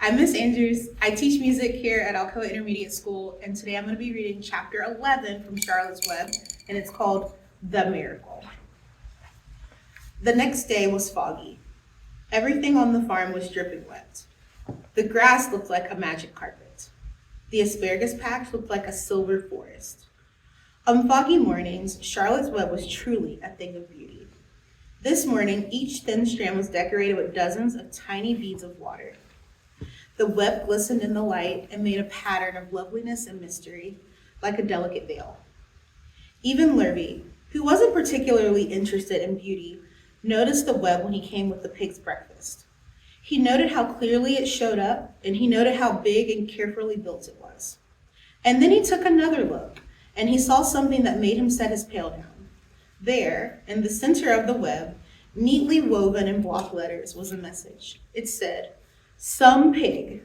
I'm Miss Andrews. I teach music here at Alcoa Intermediate School, and today I'm going to be reading chapter 11 from Charlotte's Web, and it's called The Miracle. The next day was foggy. Everything on the farm was dripping wet. The grass looked like a magic carpet. The asparagus patch looked like a silver forest. On foggy mornings, Charlotte's Web was truly a thing of beauty. This morning, each thin strand was decorated with dozens of tiny beads of water. The web glistened in the light and made a pattern of loveliness and mystery, like a delicate veil. Even Lurvy, who wasn't particularly interested in beauty, noticed the web when he came with the pig's breakfast. He noted how clearly it showed up, and he noted how big and carefully built it was. And then he took another look, and he saw something that made him set his pail down. There, in the center of the web, neatly woven in block letters, was a message. It said, "Some pig."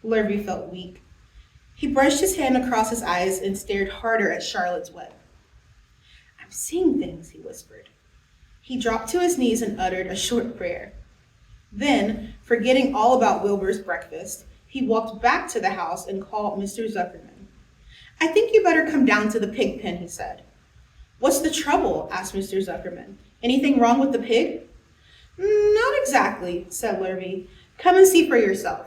Lurvy felt weak. He brushed his hand across his eyes and stared harder at Charlotte's Web. "I'm seeing things," he whispered. He dropped to his knees and uttered a short prayer. Then, forgetting all about Wilbur's breakfast, he walked back to the house and called Mr. Zuckerman. "I think you better come down to the pig pen," he said. "What's the trouble?" asked Mr. Zuckerman. "Anything wrong with the pig?" "Not exactly," said Lurvy. "Come and see for yourself."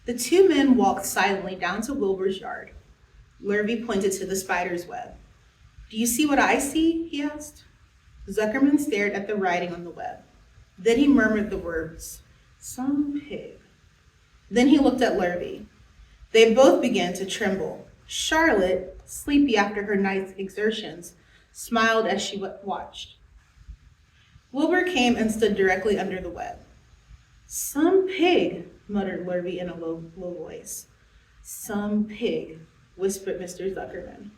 The two men walked silently down to Wilbur's yard. Lurvy pointed to the spider's web. "Do you see what I see?" he asked. Zuckerman stared at the writing on the web. Then he murmured the words, "Some pig." Then he looked at Lurvy. They both began to tremble. Charlotte, sleepy after her night's exertions, smiled as she watched. Wilbur came and stood directly under the web. "Some pig," muttered Lurvy in a low voice. "Some pig," whispered Mr. Zuckerman.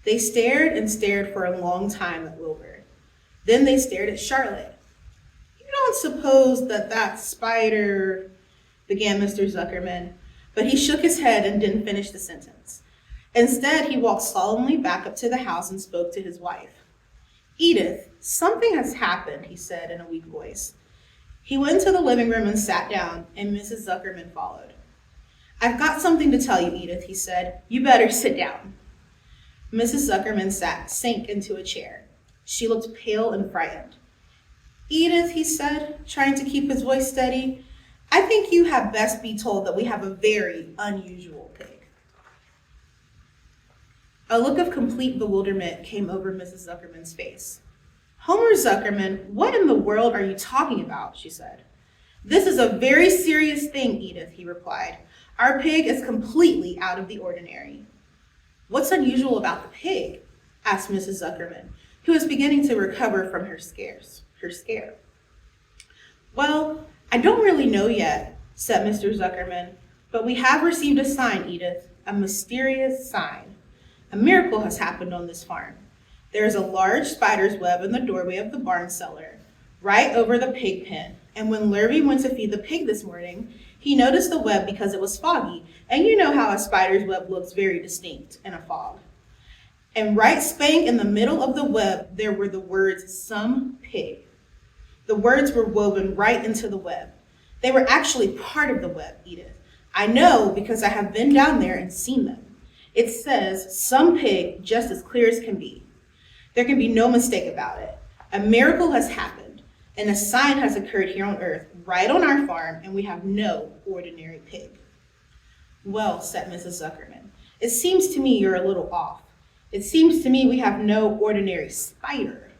They stared and stared for a long time at Wilbur. Then they stared at Charlotte. "You don't suppose that spider," began Mr. Zuckerman, but he shook his head and didn't finish the sentence. Instead, he walked solemnly back up to the house and spoke to his wife. "Edith, something has happened," he said in a weak voice. He went into the living room and sat down, and Mrs. Zuckerman followed. "I've got something to tell you, Edith," he said. "You better sit down." Mrs. Zuckerman sank into a chair. She looked pale and frightened. "Edith," he said, trying to keep his voice steady, "I think you had best be told that we have a very unusual pig." A look of complete bewilderment came over Mrs. Zuckerman's face. "Homer Zuckerman, what in the world are you talking about?" she said. "This is a very serious thing, Edith," he replied. "Our pig is completely out of the ordinary." "What's unusual about the pig?" asked Mrs. Zuckerman, who was beginning to recover from her scare. "Well, I don't really know yet," said Mr. Zuckerman, "but we have received a sign, Edith, a mysterious sign. A miracle has happened on this farm. There is a large spider's web in the doorway of the barn cellar, right over the pig pen, and when Lurvy went to feed the pig this morning, he noticed the web because it was foggy, and you know how a spider's web looks very distinct in a fog. And right spank in the middle of the web, there were the words, 'Some pig.' The words were woven right into the web. They were actually part of the web, Edith. I know because I have been down there and seen them. It says, 'Some pig,' just as clear as can be. There can be no mistake about it. A miracle has happened, and a sign has occurred here on earth, right on our farm, and we have no ordinary pig." "Well," said Mrs. Zuckerman, "it seems to me you're a little off. It seems to me we have no ordinary spider."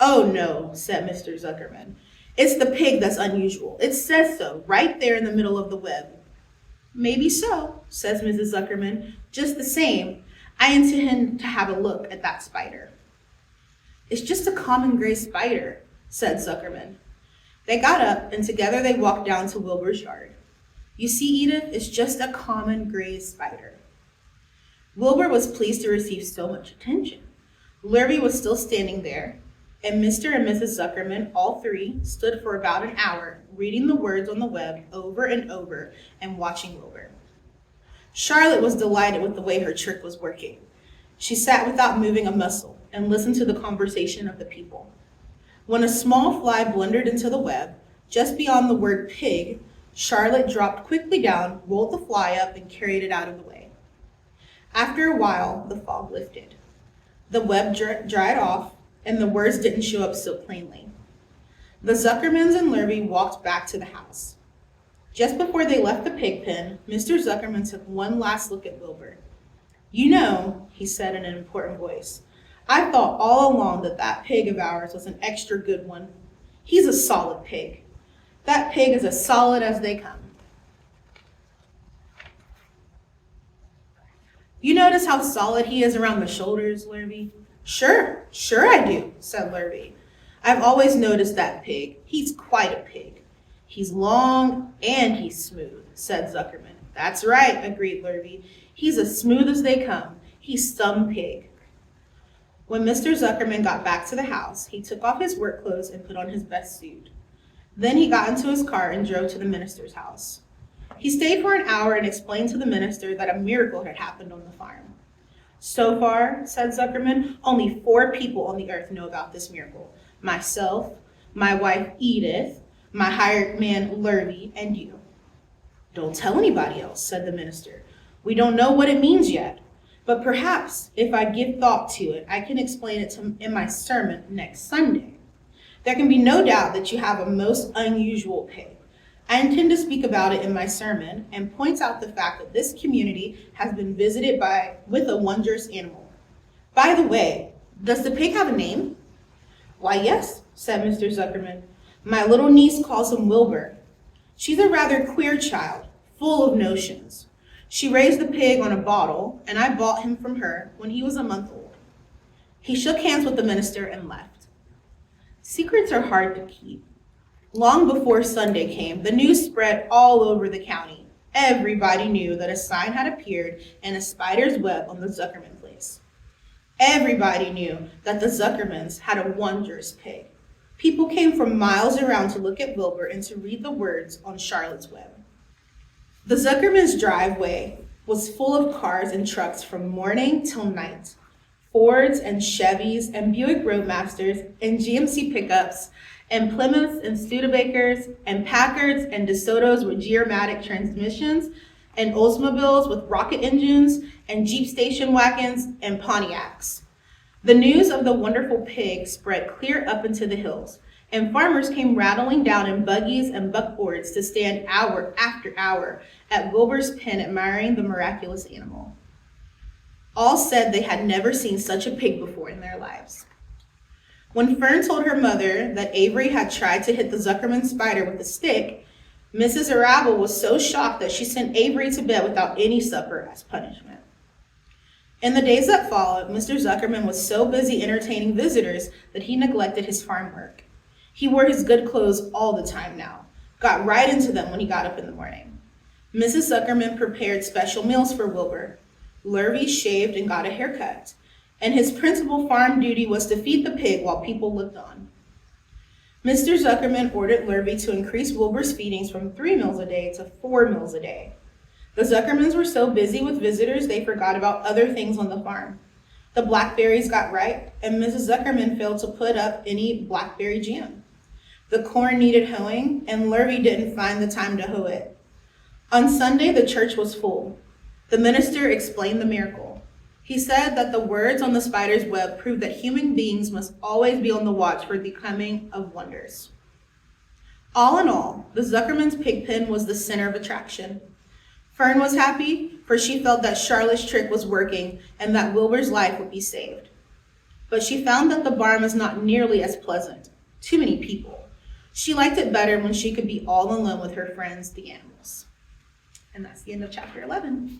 "Oh no," said Mr. Zuckerman. "It's the pig that's unusual. It says so, right there in the middle of the web." "Maybe so," says Mrs. Zuckerman. "Just the same, I intend to have a look at that spider." "It's just a common gray spider," said Zuckerman. They got up, and together they walked down to Wilbur's yard. "You see, Edith, it's just a common gray spider." Wilbur was pleased to receive so much attention. Lurvy was still standing there, and Mr. and Mrs. Zuckerman, all three, stood for about an hour, reading the words on the web over and over and watching Wilbur. Charlotte was delighted with the way her trick was working. She sat without moving a muscle and listened to the conversation of the people. When a small fly blundered into the web, just beyond the word pig, Charlotte dropped quickly down, rolled the fly up, and carried it out of the way. After a while, the fog lifted. The web dried off, and the words didn't show up so plainly. The Zuckermans and Lurvy walked back to the house. Just before they left the pig pen, Mr. Zuckerman took one last look at Wilbur. "You know," he said in an important voice, "I thought all along that pig of ours was an extra good one. He's a solid pig. That pig is as solid as they come." "You notice how solid he is around the shoulders, Lurvy?" Sure I do," said Lurvy. "I've always noticed that pig. He's quite a pig." "He's long and he's smooth," said Zuckerman. "That's right," agreed Lurvy. "He's as smooth as they come. He's some pig." When Mr. Zuckerman got back to the house, he took off his work clothes and put on his best suit. Then he got into his car and drove to the minister's house. He stayed for an hour and explained to the minister that a miracle had happened on the farm. "So far," said Zuckerman, "only 4 people on the earth know about this miracle. Myself, my wife Edith, my hired man Lurvy, and you." "Don't tell anybody else," said the minister. "We don't know what it means yet. But perhaps, if I give thought to it, I can explain it in my sermon next Sunday. There can be no doubt that you have a most unusual pig. I intend to speak about it in my sermon and point out the fact that this community has been visited with a wondrous animal. By the way, does the pig have a name?" "Why, yes," said Mr. Zuckerman. "My little niece calls him Wilbur. She's a rather queer child, full of notions. She raised the pig on a bottle, and I bought him from her when he was a month old." He shook hands with the minister and left. Secrets are hard to keep. Long before Sunday came, the news spread all over the county. Everybody knew that a sign had appeared in a spider's web on the Zuckerman place. Everybody knew that the Zuckermans had a wondrous pig. People came from miles around to look at Wilbur and to read the words on Charlotte's web. The Zuckermans' driveway was full of cars and trucks from morning till night. Fords and Chevys and Buick Roadmasters and GMC pickups and Plymouths and Studebakers and Packards and DeSotos with geomatic transmissions and Oldsmobiles with rocket engines and Jeep station wagons and Pontiacs. The news of the wonderful pig spread clear up into the hills, and farmers came rattling down in buggies and buckboards to stand hour after hour at Wilbur's pen admiring the miraculous animal. All said they had never seen such a pig before in their lives. When Fern told her mother that Avery had tried to hit the Zuckerman spider with a stick, Mrs. Arable was so shocked that she sent Avery to bed without any supper as punishment. In the days that followed, Mr. Zuckerman was so busy entertaining visitors that he neglected his farm work. He wore his good clothes all the time now, got right into them when he got up in the morning. Mrs. Zuckerman prepared special meals for Wilbur. Lurvy shaved and got a haircut, and his principal farm duty was to feed the pig while people looked on. Mr. Zuckerman ordered Lurvy to increase Wilbur's feedings from 3 meals a day to 4 meals a day. The Zuckermans were so busy with visitors they forgot about other things on the farm. The blackberries got ripe, and Mrs. Zuckerman failed to put up any blackberry jam. The corn needed hoeing, and Lurvy didn't find the time to hoe it. On Sunday, the church was full. The minister explained the miracle. He said that the words on the spider's web proved that human beings must always be on the watch for the coming of wonders. All in all, the Zuckerman's pig pen was the center of attraction. Fern was happy, for she felt that Charlotte's trick was working and that Wilbur's life would be saved. But she found that the barn was not nearly as pleasant. Too many people. She liked it better when she could be all alone with her friends, the animals. And that's the end of chapter 11.